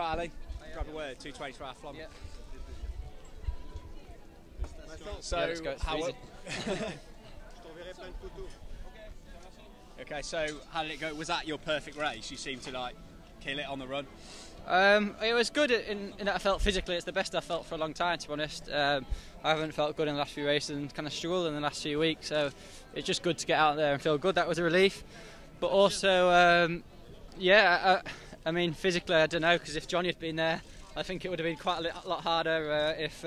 got Ali? Grab a word, 2:20 triathlon. Yeah. So, yeah, let's go. Okay, so how did it go? Was that your perfect race? You seemed to like kill it on the run. It was good in that I felt physically it's the best I've felt for a long time, to be honest. I haven't felt good in the last few races and kind of struggled in the last few weeks, so it's just good to get out there and feel good. That was a relief. But also, I mean, physically I don't know, because if Johnny had been there, I think it would have been quite a lot harder if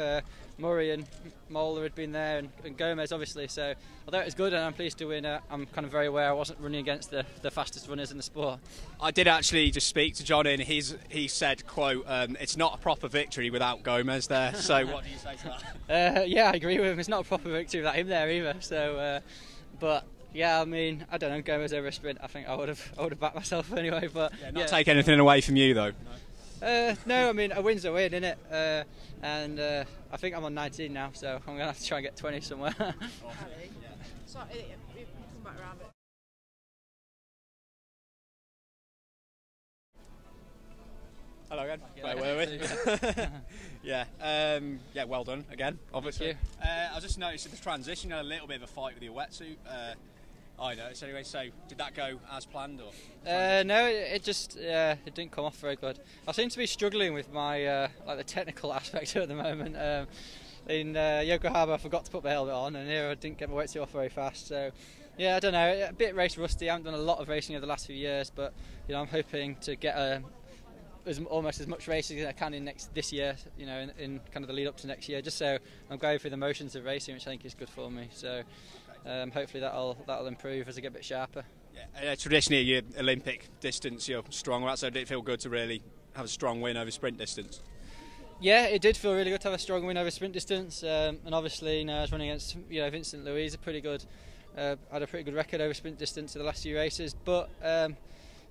Murray and Moeller had been there, and Gomez obviously. So although it was good and I'm pleased to win, I'm kind of very aware I wasn't running against the fastest runners in the sport. I did actually just speak to Johnny, and he said, quote, it's not a proper victory without Gomez there. So what do you say to that? Yeah, I agree with him. It's not a proper victory without him there either. So, but yeah, I mean, I don't know, Gomez over a sprint, I think I would have backed myself anyway. But not take anything away from you though. No, I mean, a win's a win, innit? And I think I'm on 19 now, so I'm going to have to try and get 20 somewhere. Sorry, you come back around it. Hello again. Where were we? Yeah, well done again, obviously. I just noticed at the transition you had a little bit of a fight with your wetsuit. I noticed anyway, so did that go as planned? Or no, it just it didn't come off very good. I seem to be struggling with my like the technical aspect at the moment. In Yokohama I forgot to put my helmet on, and here I didn't get my wetsuit off very fast, so yeah, I don't know, a bit race rusty. I haven't done a lot of racing over the last few years, but you know, I'm hoping to get almost as much racing as I can in this year, you know, in kind of the lead up to next year, just so I'm going through the motions of racing, which I think is good for me. So hopefully that'll improve as I get a bit sharper. Yeah, traditionally your Olympic distance you're strong at, so did it feel good to really have a strong win over sprint distance? Yeah, it did feel really good to have a strong win over sprint distance, and obviously, you know, I was running against Vincent Louis, had a pretty good record over sprint distance in the last few races, but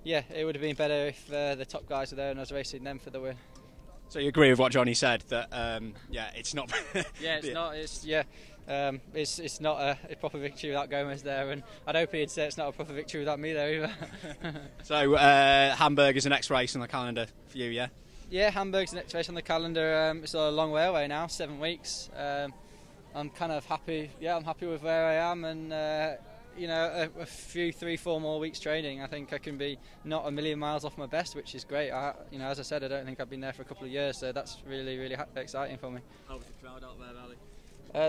yeah, it would have been better if the top guys were there and I was racing them for the win. So you agree with what Johnny said, that it's not yeah, it's not a proper victory without Gomez there, and I'd hope he'd say it's not a proper victory without me there either. So Hamburg is the next race on the calendar for you, yeah? Yeah, Hamburg's the next race on the calendar. It's a long way away now, 7 weeks. I'm kind of happy. Yeah, I'm happy with where I am, and you know, a few 3-4 more weeks training, I think I can be not a million miles off my best, which is great. You know, as I said, I don't think I've been there for a couple of years, so that's really, really exciting for me. How was the crowd out there, Ali?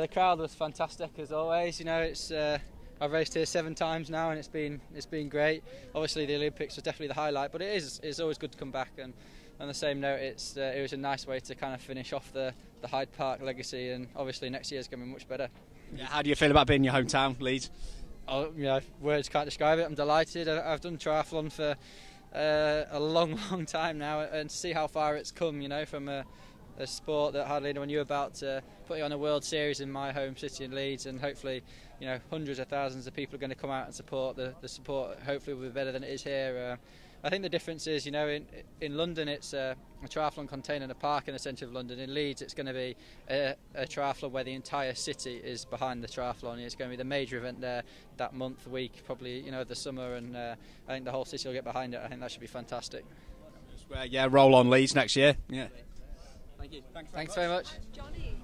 The crowd was fantastic as always. You know, it's I've raced here 7 times now, and it's been great. Obviously, the Olympics was definitely the highlight, but it's always good to come back. And on the same note, it was a nice way to kind of finish off the Hyde Park legacy, and obviously next year's going to be much better. Yeah, how do you feel about being in your hometown, Leeds? Oh, you know, words can't describe it. I'm delighted. I've done triathlon for a long time now, and to see how far it's come, you know, from a sport that hardly anyone knew about, to putting on a World Series in my home city in Leeds, and hopefully, you know, hundreds of thousands of people are going to come out and support. The support hopefully will be better than it is here. I think the difference is, you know, in London it's a triathlon contained in a park in the centre of London. In Leeds it's going to be a triathlon where the entire city is behind the triathlon. It's going to be the major event there that month, week, probably, you know, the summer, and I think the whole city will get behind it. I think that should be fantastic. Yeah, roll on Leeds next year. Yeah. Thank you. Thanks very much. Johnny.